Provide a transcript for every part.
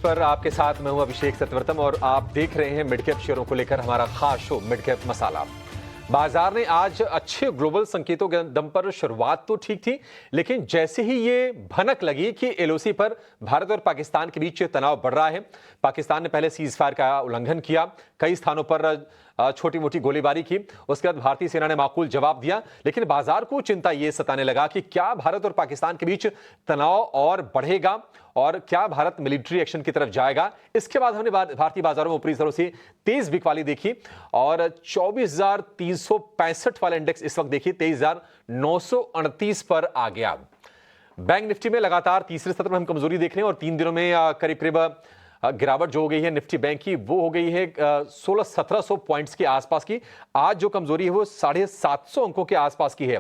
पर आपके साथ मैं हूं अभिषेक सतवर्तम और आप देख रहे हैं मिड कैप शेयरों को लेकर हमारा खास शो मिड कैप मसाला। बाजार ने आज अच्छे ग्लोबल संकेतों के दम पर शुरुआत तो ठीक थी, लेकिन जैसे ही ये भनक लगी कि एलओसी पर भारत और पाकिस्तान के बीच तनाव बढ़ रहा है, पाकिस्तान ने पहले सीज फायर का उल्लंघन किया, कई स्थानों पर छोटी मोटी गोलीबारी की, उसके बाद भारतीय सेना ने माकूल जवाब दिया, लेकिन बाजार को चिंता ये सताने लगा कि क्या भारत और पाकिस्तान के बीच तनाव और बढ़ेगा और क्या भारत मिलिट्री एक्शन की तरफ जाएगा। इसके बाद हमने भारतीय बाजारों में ऊपरी स्तरों से तेज बिकवाली देखी और 24,365 वाला इंडेक्स इस वक्त देखिए 23,938 पर आ गया। बैंक निफ्टी में लगातार तीसरे सत्र में हम कमजोरी देख रहे हैं और 3 दिनों में करीब करीब गिरावट जो हो गई है निफ्टी बैंक की वो हो गई है 1600-1700 पॉइंट्स के आसपास की। आज जो कमजोरी है वो 750 अंकों के आसपास की है।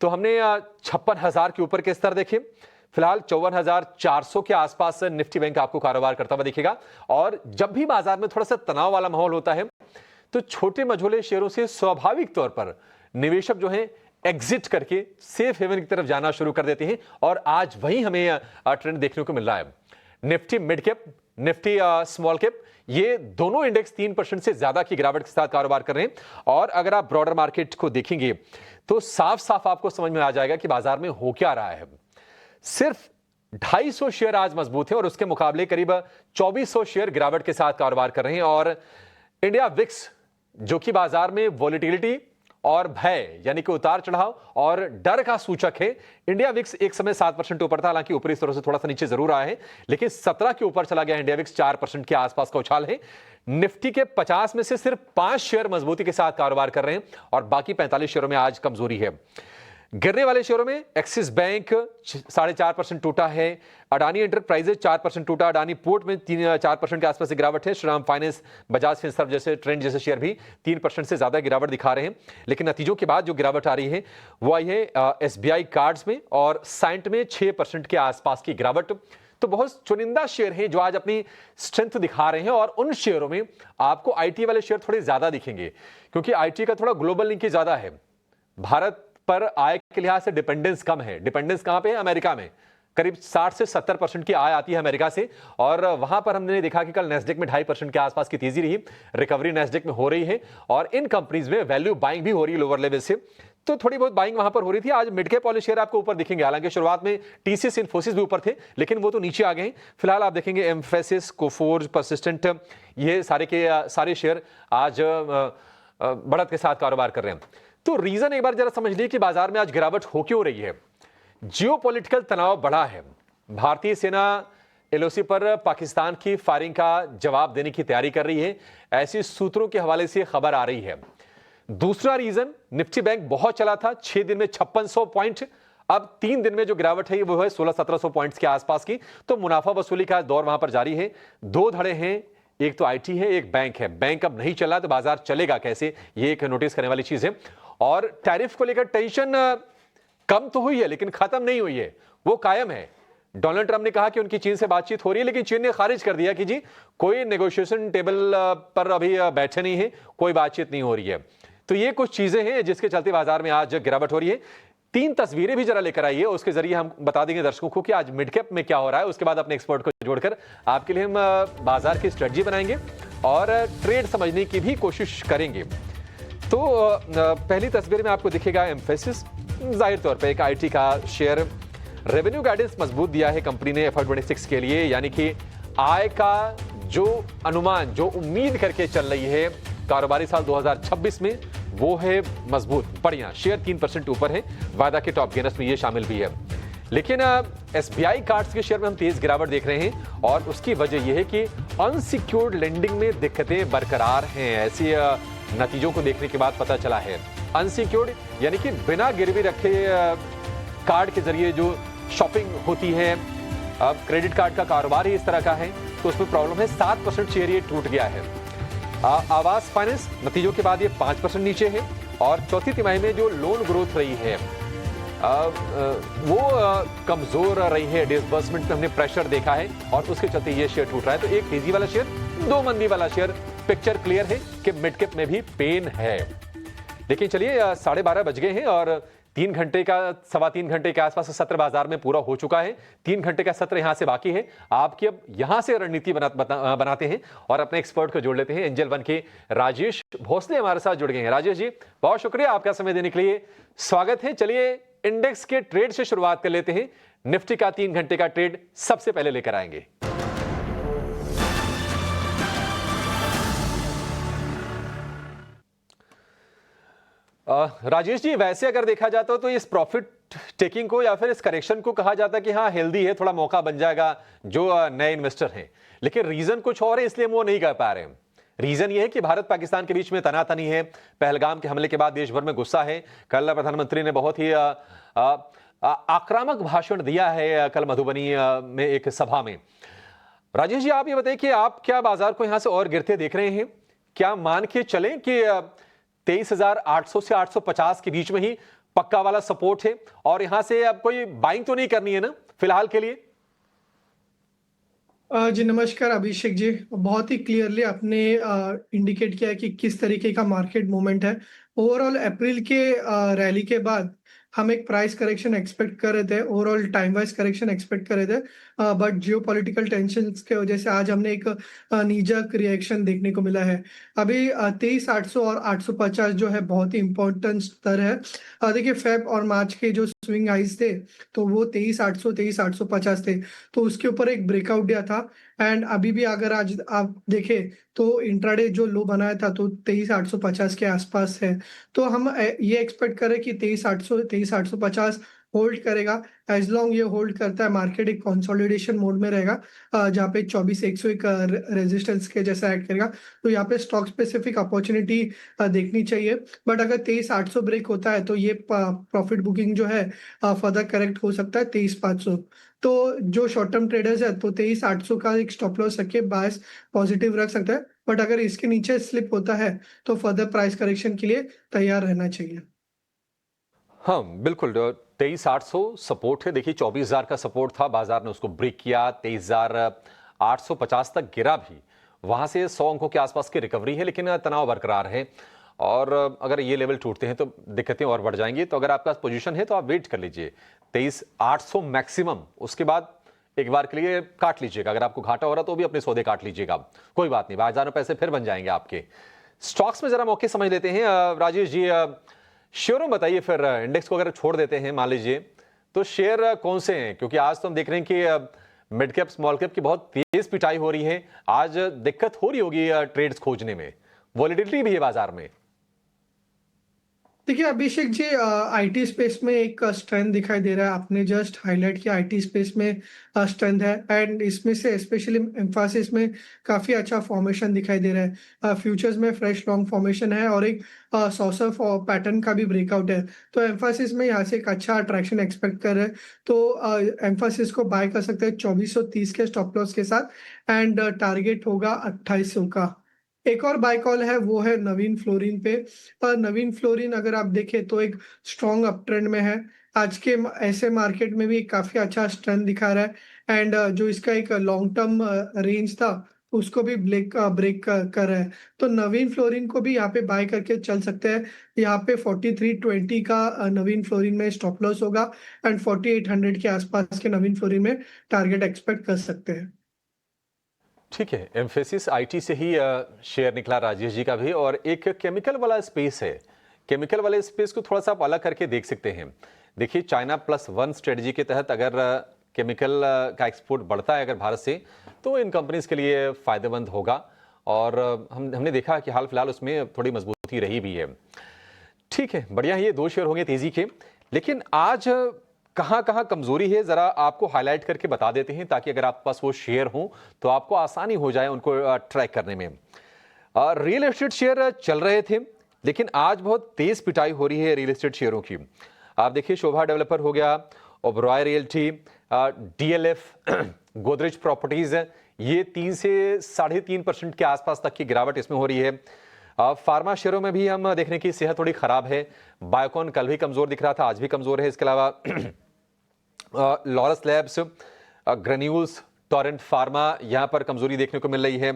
तो हमने 56,000 के ऊपर के स्तर देखे, फिलहाल 54,400 के आसपास निफ्टी बैंक आपको कारोबार करता हुआ दिखेगा। और जब भी बाजार में थोड़ा सा तनाव वाला माहौल होता है तो छोटे मझोले शेयरों से स्वाभाविक तौर पर निवेशक जो हैं एग्जिट करके सेफ हेवन की तरफ जाना शुरू कर देते हैं और आज वही हमें ट्रेंड देखने को मिल रहा है। Nifty mid cap, Nifty small cap, ये दोनों इंडेक्स 3% से ज्यादा की गिरावट के साथ कारोबार कर रहे हैं। और अगर आप ब्रॉडर मार्केट को देखेंगे तो साफ साफ आपको समझ में आ जाएगा कि बाजार में हो क्या रहा है। सिर्फ 250 शेयर आज मजबूत है और उसके मुकाबले करीब 2400 शेयर गिरावट के साथ कारोबार कर रहे हैं। और इंडिया विक्स जो कि बाजार में वॉलेटिलिटी और भय यानी कि उतार चढ़ाव और डर का सूचक है, इंडिया विक्स एक समय 7% ऊपर था, हालांकि ऊपरी स्तरों से थोड़ा सा नीचे जरूर आया है, लेकिन 17 के ऊपर चला गया। इंडिया विक्स 4% के आसपास का उछाल है। निफ्टी के 50 में से सिर्फ 5 शेयर मजबूती के साथ कारोबार कर रहे हैं और बाकी 45 शेयरों में आज कमजोरी है। गिरने वाले शेयरों में एक्सिस बैंक 4.5% टूटा है, अडानी एंटरप्राइजेज 4% टूटा, अडानी पोर्ट में 4% के आसपास से गिरावट है, श्रीराम फाइनेंस, बजाज फिनसर्व जैसे ट्रेंड जैसे शेयर भी 3% से ज्यादा गिरावट दिखा रहे हैं। लेकिन नतीजों के बाद जो गिरावट आ रही है वो आई है एसबीआई कार्ड्स में और साइंट में 6% के आसपास की गिरावट। तो बहुत चुनिंदा शेयर हैं जो आज अपनी स्ट्रेंथ दिखा रहे हैं और उन शेयरों में आपको आईटी वाले शेयर थोड़े ज्यादा दिखेंगे क्योंकि आईटी का थोड़ा ग्लोबल लिंक ज्यादा है। भारत पर आय के लिहाज से डिपेंडेंस कम है। डिपेंडेंस कहां पे है? अमेरिका में करीब 60 से 70% की आय आती है अमेरिका से और वहां पर हमने देखा कि कल नेस्डेक में 2.5% के आसपास की तेजी रही, रिकवरी नेस्डेक में हो रही है और इन कंपनीज में वैल्यू बाइंग भी हो रही है लोअर लेवल से, तो थोड़ी बहुत बाइंग वहां पर हो रही थी। आज मिड कैप वाले शेयर आपको ऊपर दिखेंगे, हालांकि शुरुआत में टीसीएस, इन्फोसिस भी ऊपर थे लेकिन वो तो नीचे आ गए हैं। फिलहाल आप देखेंगे एम्फेसिस, कोफोर्ज, परसिस्टेंट, ये सारे के सारे शेयर आज बढ़त के साथ कारोबार कर रहे हैं। तो रीजन एक बार जरा समझ लीजिए कि बाजार में आज गिरावट हो क्यों रही है। जियोपॉलिटिकल तनाव बढ़ा है, भारतीय सेना एलओसी पर पाकिस्तान की फायरिंग का जवाब देने की तैयारी कर रही है, ऐसे सूत्रों के हवाले से खबर आ रही है। दूसरा रीजन, निफ्टी बैंक बहुत चला था, 6 दिन में 5600 पॉइंट, अब 3 दिन में जो गिरावट है वो है 1600-1700 पॉइंट्स के आसपास की। तो मुनाफा वसूली का दौर वहां पर जारी है। 2 धड़े हैं, एक तो आईटी है, एक बैंक है। बैंक अब नहीं चला तो बाजार चलेगा कैसे, ये एक नोटिस करने वाली चीज है। और टैरिफ को लेकर टेंशन कम तो हुई है लेकिन खत्म नहीं हुई है, वो कायम है। डोनाल्ड ट्रंप ने कहा कि उनकी चीन से बातचीत हो रही है लेकिन चीन ने खारिज कर दिया कि जी कोई नेगोशिएशन टेबल पर अभी बैठे नहीं है, कोई बातचीत नहीं हो रही है। तो ये कुछ चीजें हैं जिसके चलते बाजार में आज गिरावट हो रही है। 3 तस्वीरें भी जरा लेकर आइए, उसके जरिए हम बता देंगे दर्शकों को कि आज मिड कैप में क्या हो रहा है। उसके बाद अपने एक्सपर्ट को जोड़कर आपके लिए हम बाजार की स्ट्रेटजी बनाएंगे और ट्रेड समझने की भी कोशिश करेंगे। तो पहली तस्वीर में आपको दिखेगा एम्फेसिस, जाहिर तौर पे एक आईटी का शेयर। रेवेन्यू गाइडेंस मजबूत दिया है कंपनी ने FY 26 के लिए, यानी कि आय का जो अनुमान, जो उम्मीद करके चल रही है कारोबारी साल 2026 में, वो है मजबूत, बढ़िया। शेयर 3% ऊपर है, वायदा के टॉप गेनर्स में ये शामिल भी है। लेकिन एसबीआई कार्ड्स के शेयर में हम तेज गिरावट देख रहे हैं और उसकी वजह यह है कि अनसिक्योर्ड लेंडिंग में दिक्कतें बरकरार हैं, ऐसी नतीजों को देखने के बाद पता चला है। अनसिक्योर्ड यानी कि बिना गिरवी रखे कार्ड के जरिए जो शॉपिंग होती है, अब क्रेडिट कार्ड का कारोबार ही इस तरह का है तो उसमें प्रॉब्लम है। 7% शेयर ये टूट गया है। आवास फाइनेंस नतीजों के बाद ये 5% नीचे है और चौथी तिमाही में जो लोन ग्रोथ रही है वो कमजोर रही है। डिसबर्समेंट में हमने प्रेशर देखा है और उसके चलते ये शेयर टूट रहा है। तो एक तेजी वाला शेयर, 2 मंदी वाला शेयर, पिक्चर क्लियर है कि मिड कैप में भी पेन है। लेकिन चलिए 12:30 बज गए हैं और 3 घंटे का, 3.25 घंटे के आसपास सत्र बाजार में पूरा हो चुका है। 3 घंटे का सत्र यहां से बाकी है। आपकी अब यहां से रणनीति बनाते हैं और अपने एक्सपर्ट को जोड़ लेते हैं। एंजल वन के राजेश भोसले हमारे साथ जुड़ गए हैं। राजेश जी, बहुत शुक्रिया आपका समय देने के लिए, स्वागत है। चलिए इंडेक्स के ट्रेड से शुरुआत कर लेते हैं। निफ्टी का 3 घंटे का ट्रेड सबसे पहले लेकर आएंगे। राजेश जी, वैसे अगर देखा जाता तो इस प्रॉफिट टेकिंग को या फिर इस करेक्शन को कहा जाता है कि हाँ हेल्दी है, थोड़ा मौका बन जाएगा जो नए इन्वेस्टर हैं, लेकिन रीजन कुछ और है, इसलिए वो नहीं कर पा रहे हैं। रीजन ये है कि भारत पाकिस्तान के बीच में तनातनी है। पहलगाम के हमले के बाद देश भर में गुस्सा है। कल प्रधानमंत्री ने बहुत ही आक्रामक भाषण दिया है कल मधुबनी में एक सभा में। राजेश जी, आप ये बताइए कि आप क्या बाजार को यहां से और गिरते देख रहे हैं? क्या मान के चलें कि 23,800 से 850 के बीच में ही पक्का वाला सपोर्ट है और यहां से अब कोई बाइंग तो नहीं करनी है ना फिलहाल के लिए? जी नमस्कार अभिषेक जी, बहुत ही क्लियरली आपने इंडिकेट किया है कि किस तरीके का मार्केट मूवमेंट है। ओवरऑल अप्रैल के रैली के बाद हम एक प्राइस करेक्शन एक्सपेक्ट कर रहे थे, overall time wise correction expect कर रहे थे, बट जियोपॉलिटिकल टेंशंस के वजह से आज हमने एक नीजक रिएक्शन देखने को मिला है। अभी 23,800 और 850 जो है बहुत ही इंपॉर्टेंट स्तर है। देखिए फेब और मार्च के जो स्विंग हाइज थे तो वो 23,800 23,850 थे, तो उसके ऊपर एक ब्रेकआउट दिया था। एंड अभी भी अगर आज आप देखें तो इंट्राडे जो लो बनाया था तो 23,850 के आसपास है। तो हम ये एक्सपेक्ट करें कि 23,800 23,850 होल्ड करेगा। एज लॉन्ग ये होल्ड करता है, मार्केट एक कंसोलिडेशन मोड में रहेगा, जहाँ पे 24,101 रेजिस्टेंस के जैसा एक्ट करेगा। तो यहाँ पे स्टॉक स्पेसिफिक अपॉर्चुनिटी देखनी चाहिए। बट अगर 23,800 ब्रेक होता है तो ये प्रॉफिट बुकिंग जो है फर्दर करेक्ट हो सकता है 23,500। तो जो शॉर्ट टर्म ट्रेडर्स है तो 23,800 का एक स्टॉप लॉस रख के बायस पॉजिटिव रख सकता है। बट अगर इसके नीचे स्लिप होता है तो फर्दर प्राइस करेक्शन के लिए तैयार रहना चाहिए। हाँ बिल्कुल, 23,800 सपोर्ट है। देखिए 24,000 का सपोर्ट था, बाजार ने उसको ब्रेक किया, 23,850 तक गिरा भी। वहां से 100 अंकों के आसपास की रिकवरी है, लेकिन तनाव बरकरार है और अगर ये लेवल टूटते हैं तो दिक्कतें और बढ़ जाएंगी। तो अगर आपके पास पोजीशन है तो आप वेट कर लीजिए 23,800 मैक्सिमम, उसके बाद एक बार के लिए काट लीजिएगा। अगर आपको घाटा हो रहा तो भी अपने सौदे काट लीजिएगा, कोई बात नहीं, बाजार में पैसे फिर बन जाएंगे आपके। स्टॉक्स में जरा मौके समझ लेते हैं। राजेश जी, शेयरों बताइए फिर, इंडेक्स को अगर छोड़ देते हैं मान लीजिए तो शेयर कौन से हैं? क्योंकि आज तो हम देख रहे हैं कि मिड कैप स्मॉल कैप की बहुत तेज पिटाई हो रही है। आज दिक्कत हो रही होगी ट्रेड्स खोजने में, वॉलेटिलिटी भी है बाजार में। देखिए अभिषेक जी, आईटी स्पेस में एक स्ट्रेंथ दिखाई दे रहा है। आपने जस्ट हाईलाइट किया आईटी स्पेस में स्ट्रेंथ है, एंड इसमें से स्पेशली एम्फासिस में काफी अच्छा फॉर्मेशन दिखाई दे रहा है। फ्यूचर्स में फ्रेश लॉन्ग फॉर्मेशन है और एक सॉसर पैटर्न का भी ब्रेकआउट है। तो एम्फासिस में यहाँ से एक अच्छा अट्रैक्शन एक्सपेक्ट कर रहे हैं। तो एम्फासिस को बाय कर सकते हैं 2430 के स्टॉप लॉस के साथ, एंड टारगेट होगा 2800 का। एक और बाय कॉल है, वो है नवीन फ्लोरिन पे। पर नवीन फ्लोरिन अगर आप देखें तो एक स्ट्रॉन्ग अप ट्रेंड में है। आज के ऐसे मार्केट में भी काफी अच्छा स्ट्रेंथ दिखा रहा है, एंड जो इसका एक लॉन्ग टर्म रेंज था उसको भी ब्रेक कर रहा है। तो नवीन फ्लोरिन को भी यहाँ पे बाय करके चल सकते हैं। यहाँ पे 4320 का नवीन फ्लोरिन में स्टॉप लॉस होगा, एंड 4800 के आसपास के नवीन फ्लोरिन में टारगेट एक्सपेक्ट कर सकते हैं। ठीक है, एम्फेसिस आईटी से ही शेयर निकला राजेश जी का भी, और एक केमिकल वाला स्पेस है। केमिकल वाले स्पेस को थोड़ा सा आप अलग करके देख सकते हैं। देखिए चाइना +1 स्ट्रेटजी के तहत अगर केमिकल का एक्सपोर्ट बढ़ता है अगर भारत से, तो इन कंपनीज के लिए फायदेमंद होगा। और हमने देखा कि हाल फिलहाल उसमें थोड़ी मजबूती रही भी है। ठीक है, बढ़िया है, ये 2 शेयर होंगे तेजी के। लेकिन आज कहां कहां कमजोरी है जरा आपको हाईलाइट करके बता देते हैं, ताकि अगर आपके पास वो शेयर हो तो आपको आसानी हो जाए उनको ट्रैक करने में। रियल एस्टेट शेयर चल रहे थे, लेकिन आज बहुत तेज पिटाई हो रही है रियल एस्टेट शेयरों की। आप देखिए शोभा डेवलपर हो गया, Oberoi realty, DLF, Godrej properties, ये 3 से 3.5% के आसपास तक की गिरावट इसमें हो रही है। फार्मा शेयरों में भी हम देखने की सेहत थोड़ी खराब है। बायोकॉन कल भी कमजोर दिख रहा था, आज भी कमजोर है। इसके अलावा Laurus labs, granules, Torrent pharma, यहां पर कमजोरी देखने को मिल रही है।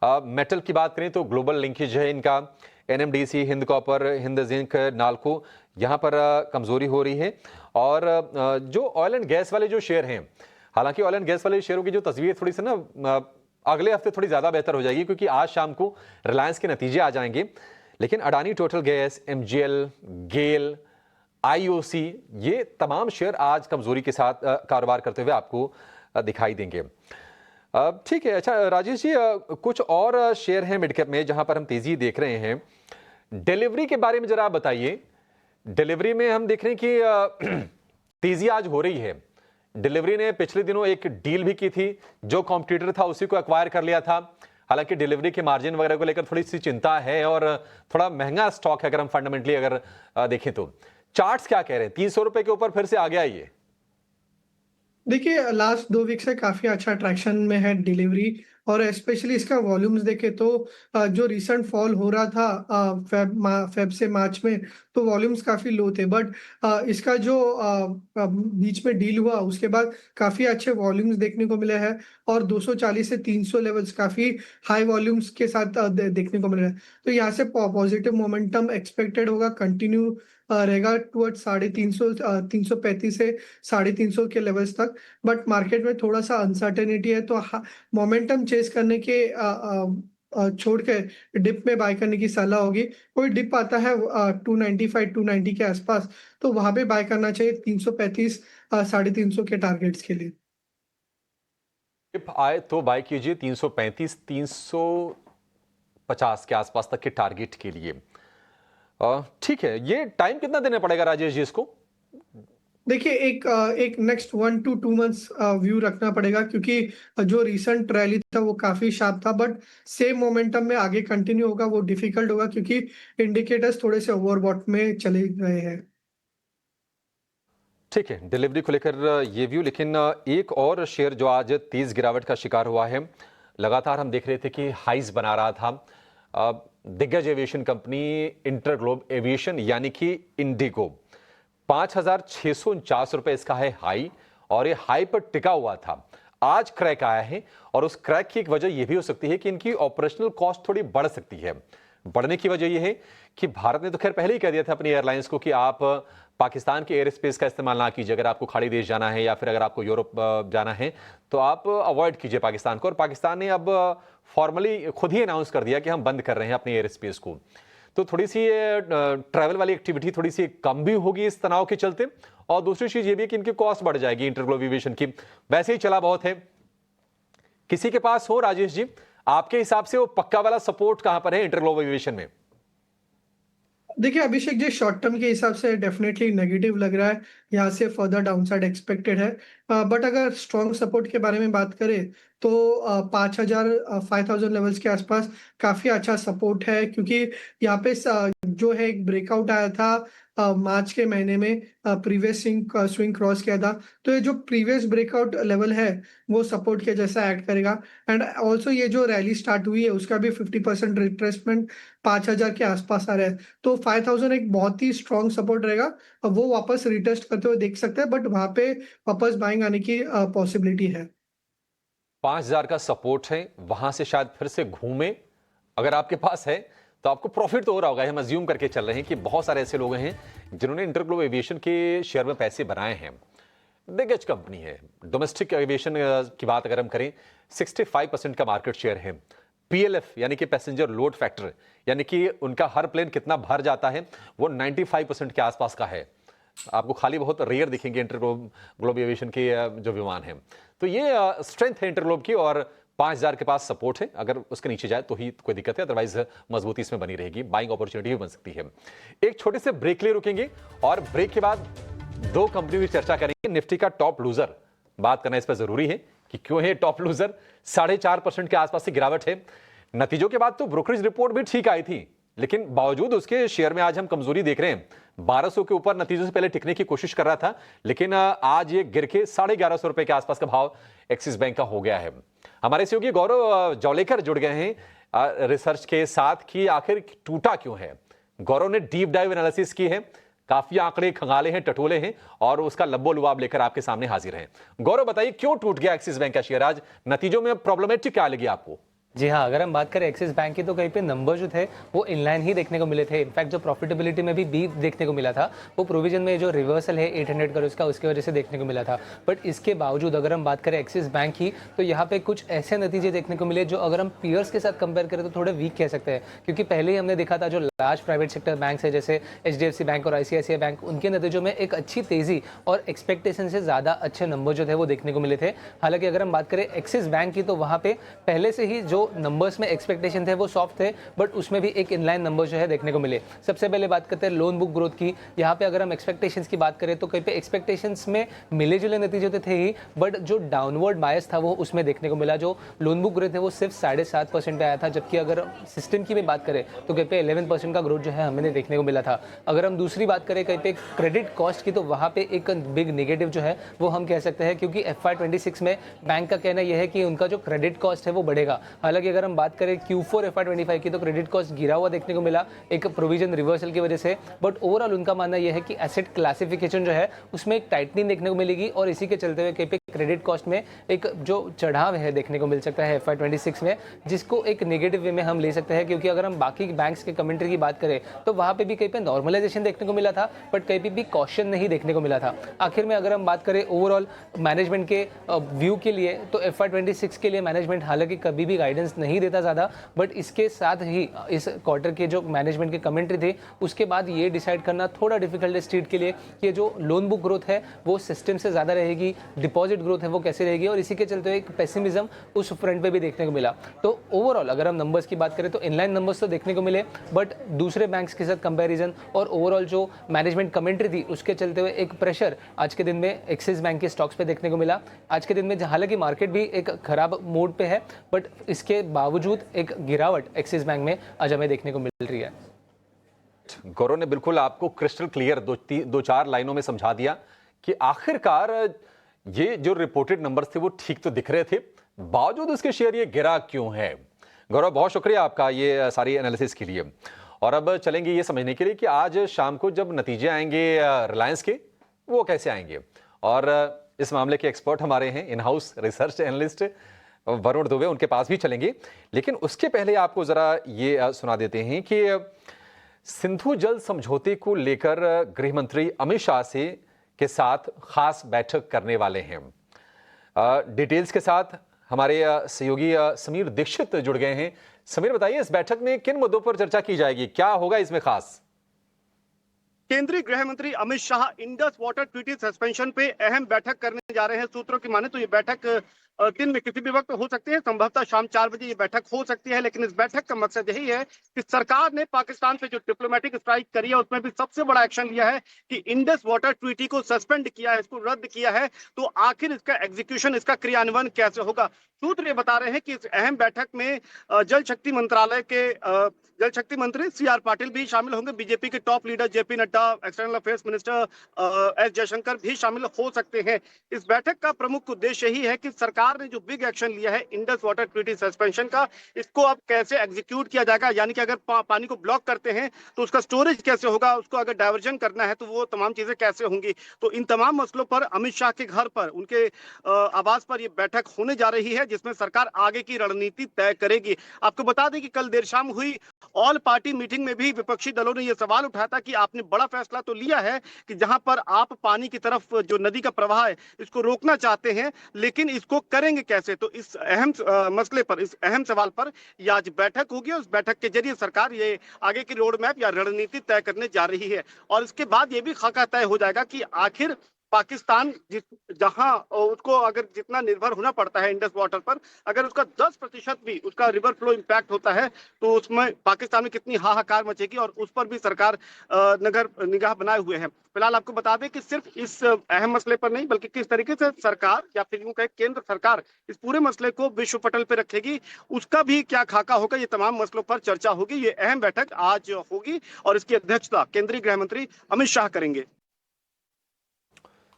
मेटल की बात करें तो ग्लोबल लिंकेज है इनका, NMDC, Hind copper, Hind zinc, NALCO, यहाँ पर कमजोरी हो रही है। और जो ऑयल एंड गैस वाले जो शेयर हैं, हालांकि ऑयल एंड गैस वाले शेयरों की जो तस्वीर थोड़ी सी ना अगले हफ्ते थोड़ी ज्यादा बेहतर हो जाएगी, क्योंकि आज शाम को रिलायंस के नतीजे आ जाएंगे। लेकिन अडानी टोटल गैस, एमजीएल, गेल, आईओसी, ये तमाम शेयर आज कमजोरी के साथ कारोबार करते हुए आपको दिखाई देंगे। ठीक है। अच्छा राजेश जी, कुछ और शेयर हैं मिड कैप में जहां पर हम तेजी देख रहे हैं। डिलीवरी के बारे में जरा आप बताइए। डिलीवरी में हम देख रहे हैं कि तेजी आज हो रही है। डिलीवरी ने पिछले दिनों एक डील भी की थी, जो कॉम्पिटिटर था उसी को एक्वायर कर लिया था। हालांकि डिलीवरी के मार्जिन वगैरह को लेकर थोड़ी सी चिंता है और थोड़ा महंगा स्टॉक है अगर हम फंडामेंटली अगर देखें तो। चार्ट्स क्या कह रहे हैं? 300 रुपए के ऊपर फिर से आ गया ये। देखिए, लास्ट 2 वीक से काफी अच्छा ट्रैक्शन में है डिलीवरी, और स्पेशली इसका वॉल्यूम्स देखे तो जो रिसेंट फॉल हो रहा था फेब से मार्च में, तो वॉल्यूम्स काफी लो थे, बट इसका जो बीच में डील हुआ उसके बाद काफी अच्छे वॉल्यूम्स देखने को मिले हैं, और 240 से 300 लेवल्स काफी हाई वॉल्यूम्स के साथ देखने को मिल रहा है। तो यहाँ से पॉजिटिव मोमेंटम एक्सपेक्टेड होगा, कंटिन्यू रहेगा टुवर्ड 350, 335 से 350 के लेवल्स तक। बट मार्केट में थोड़ा सा अनसर्टेनिटी है, तो मोमेंटम चेस करने के छोड़ के डिप में बाय करने की सलाह होगी। कोई डिप आता है 295 290 के आसपास, तो वहां पे बाय करना चाहिए 335 350 के टारगेट्स के लिए। डिप आए तो बाय कीजिए 335 350 के आसपास तक के टारगेट के लिए। ठीक है। ये टाइम कितना देना पड़ेगा राजेश जी इसको? देखिए, एक नेक्स्ट 1 to 2 मंथ्स व्यू रखना पड़ेगा, क्योंकि जो रिसेंट रैली था वो काफी शार्प था, बट सेम मोमेंटम में आगे कंटिन्यू होगा वो डिफिकल्ट होगा, क्योंकि इंडिकेटर्स थोड़े से ओवरबॉट में चले गए हैं। ठीक है, डिलीवरी को लेकर ये व्यू। लेकिन एक और शेयर जो आज तेज गिरावट का शिकार हुआ है, लगातार हम देख रहे थे कि हाइज बना रहा था। दिग्गज एविएशन कंपनी इंटरग्लोब एविएशन यानी कि इंडिगो, 5,649 रुपए इसका है हाई, और ये हाई पर टिका हुआ था। आज क्रैक आया है, और उस क्रैक की एक वजह यह भी हो सकती है कि इनकी ऑपरेशनल कॉस्ट थोड़ी बढ़ सकती है। बढ़ने की वजह यह है कि भारत ने तो खैर पहले ही कह दिया था अपनी एयरलाइंस को कि आप पाकिस्तान के एयर स्पेस का इस्तेमाल ना कीजिए। अगर आपको खाड़ी देश जाना है या फिर अगर आपको यूरोप जाना है तो आप अवॉइड कीजिए पाकिस्तान को। और पाकिस्तान ने अब फॉर्मली खुद ही अनाउंस कर दिया कि हम बंद कर रहे हैं अपने एयर स्पेस को। तो थोड़ी सी ट्रैवल वाली एक्टिविटी थोड़ी सी कम भी होगी इस तनाव के चलते। और दूसरी चीज ये भी है कि इनकी कॉस्ट बढ़ जाएगी इंटरग्लोब एविएशन की। वैसे ही चला बहुत है। किसी के पास हो राजेश जी, आपके हिसाब से वो पक्का वाला सपोर्ट कहां पर है इंटरग्लोब एविएशन में? देखिए अभिषेक जी, शॉर्ट टर्म के हिसाब से डेफिनेटली नेगेटिव लग रहा है, यहाँ से फर्दर डाउनसाइड एक्सपेक्टेड है। बट अगर स्ट्रॉन्ग सपोर्ट के बारे में बात करें तो 5,000 5,000 लेवल्स के आसपास काफी अच्छा सपोर्ट है, क्योंकि यहाँ पे जो है एक ब्रेकआउट आया था मार्च के महीने में, प्रीवियस स्विंग क्रॉस किया था। तो ये जो प्रीवियस ब्रेकआउट लेवल है वो सपोर्ट के जैसा एक्ट करेगा। एंड ऑल्सो ये जो रैली स्टार्ट हुई है उसका भी 50% रिट्रेसमेंट 5,000 के आसपास आ रहा है, तो 5,000 एक बहुत ही स्ट्रॉन्ग सपोर्ट रहेगा। वो वापस रिटेस्ट करते हुए देख सकते हैं, बट वहां पे वापस बाइंग आने की पॉसिबिलिटी है। 5,000 का सपोर्ट है, वहां से शायद फिर से घूमे। अगर आपके पास है तो आपको प्रॉफिट तो हो रहा होगा। हम अज्यूम करके चल रहे हैं कि बहुत सारे ऐसे लोग हैं जिन्होंने इंटरग्लोब एविएशन के शेयर में पैसे बनाए हैं। दिग्गज कंपनी है। डोमेस्टिक एविएशन की बात अगर हम करें, 65% का मार्केट शेयर है। पीएलएफ यानी कि पैसेंजर लोड फैक्टर, यानी कि उनका हर प्लेन कितना भर जाता है, वो 95% के आसपास का है। आपको खाली बहुत रेयर दिखेंगे इंटरग्लोब एविएशन के जो विमान हैं। तो ये स्ट्रेंथ है इंटरग्लोब की, और 5,000 के पास सपोर्ट है। अगर उसके नीचे जाए तो ही कोई दिक्कत है, अदरवाइज मजबूती इसमें बनी रहेगी। बाइंग अपॉर्चुनिटी भी बन सकती है। एक छोटे से ब्रेक लिए रुकेंगे, और ब्रेक के बाद दो कंपनी की चर्चा करेंगे। निफ्टी का टॉप लूजर, बात करना इस पर जरूरी है कि क्यों है टॉप लूजर। 4.5% के आसपास से गिरावट है। नतीजों के बाद तो ब्रोकरेज रिपोर्ट भी ठीक आई थी, लेकिन बावजूद उसके शेयर में आज हम कमजोरी देख रहे हैं। 1,200 के ऊपर नतीजों से पहले टिकने की कोशिश कर रहा था, लेकिन आज ये गिर के 1,150 रुपए के आसपास का भाव एक्सिस बैंक का हो गया है। हमारे सहयोगी गौरव जौलेकर जुड़ गए हैं रिसर्च के साथ कि आखिर टूटा क्यों है। गौरव ने डीप डाइव एनालिसिस की है, काफी आंकड़े खंगाले हैं, टटोले हैं, और उसका लब्बो लुआब लेकर आपके सामने हाजिर हैं। गौरव बताइए, क्यों टूट गया एक्सिस बैंक का शेयर आज? नतीजों में प्रॉब्लमेटिक क्या लगी आपको? जी हाँ, अगर हम बात करें एक्सिस बैंक की तो कहीं पे नंबर जो थे वो इनलाइन ही देखने को मिले थे। इनफैक्ट जो प्रॉफिटेबिलिटी में भी बीप देखने को मिला था, वो प्रोविजन में जो रिवर्सल है 800 करोड़ का, उसकी वजह से देखने को मिला था। बट इसके बावजूद अगर हम बात करें एक्सिस बैंक की, तो यहाँ पे कुछ ऐसे नतीजे देखने को मिले जो अगर हम पीयर्स के साथ कंपेयर करें तो थोड़े वीक कह सकते हैं। क्योंकि पहले ही हमने देखा था जो लार्ज प्राइवेट सेक्टर बैंक है जैसे HDFC बैंक और ICICI बैंक, उनके नतीजों में एक अच्छी तेजी और एक्सपेक्टेशन से ज़्यादा अच्छे नंबर जो थे वो देखने को मिले थे। हालांकि अगर हम बात करें एक्सिस बैंक की, तो वहाँ पे पहले से ही जो नंबर्स में एक्सपेक्टेशन थे वो सॉफ्ट थे, बट उसमें भी एक इनलाइन नंबर जो है देखने को मिले। सबसे पहले बात करते हैं लोन बुक ग्रोथ की। यहाँ पे अगर हम एक्सपेक्टेशंस की बात करें तो कहीं पे एक्सपेक्टेशंस में मिले जुले नतीजे तो थे ही, बट जो डाउनवर्ड बायस था वो उसमें देखने को मिला। जो लोन बुक ग्रोथ है वो सिर्फ 7.5% पे आया था, जबकि अगर सिस्टम की भी बात करें तो कहीं पे 11% का ग्रोथ जो है हमें देखने को मिला था। अगर हम दूसरी बात करें कहीं पे क्रेडिट कॉस्ट की, तो वहाँ पे एक बिग नेगेटिव जो है वो हम कह सकते हैं, क्योंकि FY26 में बैंक का कहना यह है कि उनका जो क्रेडिट कॉस्ट है वो बढ़ेगा। हालांकि अगर हम बात करें Q4 FY25 की, तो क्रेडिट कॉस्ट गिरा हुआ देखने को मिला एक प्रोविजन रिवर्सल की वजह से। बट ओवरऑल उनका मानना यह है कि एसेट क्लासिफिकेशन जो है उसमें एक टाइटनिंग देखने को मिलेगी, और इसी के चलते हुए कहीं पे क्रेडिट कॉस्ट में एक जो चढ़ाव है देखने को मिल सकता है FY26 में, जिसको एक नेगेटिव वे में हम ले सकते हैं। क्योंकि अगर हम बाकी बैंक्स के कमेंट्री की बात करें तो वहाँ पे भी कहीं पे नॉर्मलाइजेशन देखने को मिला था, बट कहीं पे भी कॉशन नहीं देखने को मिला था। आखिर में अगर हम बात करें ओवरऑल मैनेजमेंट के व्यू के लिए, तो FY26 के लिए मैनेजमेंट हालांकि कभी भी गाइडेंस नहीं देता ज़्यादा, बट इसके साथ ही इस क्वार्टर के जो मैनेजमेंट की कमेंट्री थी उसके बाद ये डिसाइड करना थोड़ा डिफिकल्ट है स्ट्रीट के लिए कि जो लोन बुक ग्रोथ है वो सिस्टम से ज़्यादा रहेगी, डिपॉजिट ग्रोथ है वो कैसे रहेगी, और इसी के चलते एक पेसिमिज्म उस फ्रंट पे भी देखने को मिला। तो ओवरऑल अगर हम नंबर्स की बात करें तो इनलाइन नंबर्स तो देखने को मिले, बट दूसरे बैंक्स के साथ कंपैरिजन और ओवरऑल जो मैनेजमेंट कमेंट्री थी उसके चलते हुए एक प्रेशर आज के दिन में एक्सिस बैंक के स्टॉक्स पे देखने को मिला। आज के दिन में हालांकि मार्केट भी एक खराब मोड पे है, बट इसके बावजूद एक गिरावट एक्सिस बैंक में आज हमें देखने को मिल रही है। गौरव ने बिल्कुल आपको क्रिस्टल क्लियर दो चार लाइनों में समझा दिया कि आखिरकार ये जो रिपोर्टेड नंबर्स थे वो ठीक तो दिख रहे थे, बावजूद उसके शेयर ये गिरा क्यों है। गौरव, बहुत शुक्रिया आपका ये सारी एनालिसिस के लिए। और अब चलेंगे ये समझने के लिए कि आज शाम को जब नतीजे आएंगे रिलायंस के, वो कैसे आएंगे। और इस मामले के एक्सपर्ट हमारे हैं in house research analyst Varun Dubey, उनके पास भी चलेंगे। लेकिन उसके पहले आपको जरा ये सुना देते हैं कि सिंधु जल समझौते को लेकर गृह मंत्री अमित शाह के साथ खास बैठक करने वाले हैं। डिटेल्स के साथ हमारे सहयोगी समीर दीक्षित जुड़ गए हैं। समीर, बताइए इस बैठक में किन मुद्दों पर चर्चा की जाएगी, क्या होगा इसमें खास? केंद्रीय गृह मंत्री Amit Shah Indus water treaty suspension पे अहम बैठक करने जा रहे हैं। सूत्रों की माने तो ये बैठक दिन में किसी भी वक्त हो सकती है, संभवतः शाम 4 बजे ये बैठक हो सकती है। लेकिन इस बैठक का मकसद यही है कि सरकार ने पाकिस्तान पे जो डिप्लोमेटिक स्ट्राइक करी है उसमें भी सबसे बड़ा एक्शन लिया है कि इंडस वाटर ट्रीटी को सस्पेंड किया है, इसको रद्द किया है। तो आखिर इसका एग्जीक्यूशन, इसका क्रियान्वयन कैसे होगा। सूत्र ये बता रहे हैं कि इस अहम बैठक में जल शक्ति मंत्रालय के जल शक्ति मंत्री CR पाटिल भी शामिल होंगे, बीजेपी के top leader JP Nadda, external affairs minister S Jaishankar भी शामिल हो सकते हैं। इस बैठक का प्रमुख उद्देश्य यही है कि सरकार ने जो बिग एक्शन लिया है इंडस वाटर ट्रीटी सस्पेंशन का, इसको अब कैसे एग्जीक्यूट किया जाएगा। यानी कि अगर पानी को ब्लॉक करते हैं तो उसका स्टोरेज कैसे होगा, उसको अगर डाइवर्जन करना है तो वो तमाम चीजें कैसे होंगी। तो इन तमाम मसलों पर अमित शाह के घर पर, उनके आवास पर यह बैठक होने जा रही है, जिसमें सरकार आगे की रणनीति तय करेगी। आपको बता दें कि कल देर शाम हुई ऑल पार्टी मीटिंग में भी विपक्षी दलों ने यह सवाल उठाया था कि आपने बड़ा फैसला तो लिया है कि जहां पर आप पानी की तरफ जो नदी का प्रवाह है इसको रोकना चाहते हैं, लेकिन इसको करेंगे कैसे। तो इस अहम मसले पर, इस अहम सवाल पर ये आज बैठक होगी और इस बैठक के जरिए सरकार ये आगे की रोड मैप या रणनीति तय करने जा रही है। और इसके बाद ये भी खाका तय हो जाएगा कि आखिर पाकिस्तान जहां उसको अगर जितना निर्भर होना पड़ता है इंडस वाटर पर, अगर उसका 10% भी उसका रिवर फ्लो इंपैक्ट होता है तो उसमें पाकिस्तान में कितनी हाहाकार मचेगी, और उस पर भी सरकार नगर निगाह बनाए हुए है। फिलहाल आपको बता दें कि सिर्फ इस अहम मसले पर नहीं, बल्कि किस तरीके से सरकार या फिर यूं कहें केंद्र सरकार इस पूरे मसले को विश्व पटल पर रखेगी, उसका भी क्या खाका होगा, ये तमाम मसलों पर चर्चा होगी। ये अहम बैठक आज होगी और इसकी अध्यक्षता केंद्रीय गृह मंत्री अमित शाह करेंगे।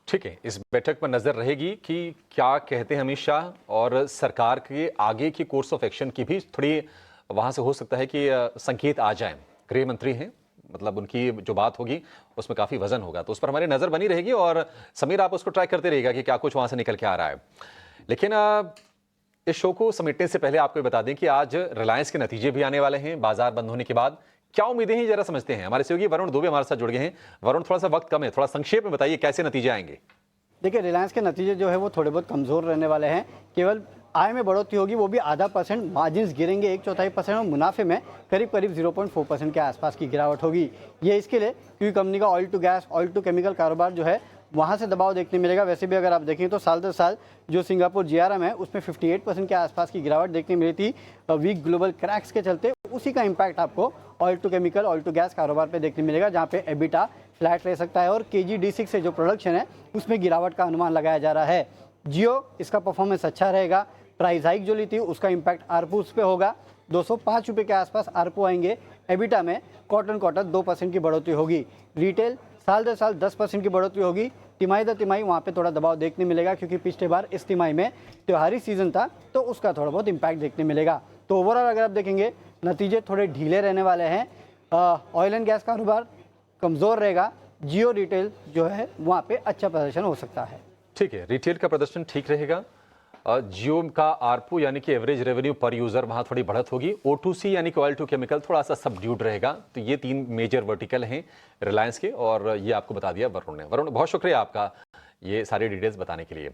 ठीक है, इस बैठक पर नजर रहेगी कि क्या कहते हैं अमित शाह, और सरकार के आगे की कोर्स ऑफ एक्शन की भी थोड़ी वहां से हो सकता है कि संकेत आ जाए। गृह मंत्री हैं, मतलब उनकी जो बात होगी उसमें काफी वजन होगा, तो उस पर हमारी नजर बनी रहेगी। और समीर, आप उसको ट्रैक करते रहिएगा कि क्या कुछ वहां से निकल के आ रहा है। लेकिन इस शो को समेटने से पहले आपको ये बता दें कि आज रिलायंस के नतीजे भी आने वाले हैं बाजार बंद होने के बाद। क्या उम्मीदें हैं जरा समझते हैं। हमारे सहयोगी वरुण दुबे हमारे साथ जुड़ गए हैं। वरुण, थोड़ा सा वक्त कम है, थोड़ा संक्षेप में बताइए कैसे नतीजे आएंगे। देखिए, रिलायंस के नतीजे जो है वो थोड़े बहुत कमज़ोर रहने वाले हैं। केवल आय में बढ़ोतरी होगी, वो भी 0.5%, मार्जिन्स गिरेंगे 1/4% और मुनाफे में करीब 0.4% के आसपास की गिरावट होगी। ये इसके लिए क्योंकि कंपनी का oil to gas, oil to chemical कारोबार जो है वहाँ से दबाव देखने मिलेगा। वैसे भी अगर आप देखें तो साल दर साल जो सिंगापुर GRM है उसमें 58% के आसपास की गिरावट देखने मिली थी वीक ग्लोबल क्रैक्स के चलते। उसी का इम्पैक्ट आपको oil to chemical, oil to gas कारोबार पे देखने मिलेगा, जहाँ पे एबिटा फ्लैट रह सकता है और KG-D6 से जो प्रोडक्शन है उसमें गिरावट का अनुमान लगाया जा रहा है। जियो, इसका परफॉर्मेंस अच्छा रहेगा। प्राइस हाइक जो ली थी उसका इम्पैक्ट आरपू पे होगा, 205 रुपये के आसपास आरपू आएंगे। एबिटा में क्वार्टर 2% की बढ़ोतरी होगी। रिटेल साल दर साल 10% की बढ़ोतरी होगी। तिमाही दर तिमाही वहाँ पे थोड़ा दबाव देखने मिलेगा क्योंकि पिछले बार इस तिमाही में त्योहारी सीजन था तो उसका थोड़ा बहुत इम्पैक्ट देखने मिलेगा। तो ओवरऑल अगर आप देखेंगे नतीजे थोड़े ढीले रहने वाले हैं। ऑयल एंड गैस कारोबार कमज़ोर रहेगा। जियो रिटेल जो है वहाँ पे अच्छा प्रदर्शन हो सकता है। ठीक है, रिटेल का प्रदर्शन ठीक रहेगा। जियो का आरपू यानी कि एवरेज रेवेन्यू पर यूजर वहाँ थोड़ी बढ़त होगी। O2C यानी कि ऑयल टू केमिकल थोड़ा सा सबड्यूड रहेगा। तो ये 3 मेजर वर्टिकल हैं रिलायंस के, और ये आपको बता दिया वरुण ने। वरुण, बहुत शुक्रिया आपका ये सारी डिटेल्स बताने के लिए।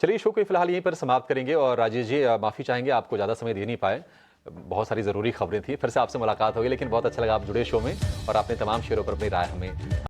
चलिए, शो को फिलहाल यहीं पर समाप्त करेंगे। और राजेश जी, माफ़ी चाहेंगे, आपको ज़्यादा समय दे नहीं पाए, बहुत सारी ज़रूरी खबरें थी। फिर से आपसे मुलाकात होगी, लेकिन बहुत अच्छा लगा आप जुड़े शो में और आपने तमाम शेयरों पर अपनी राय हमें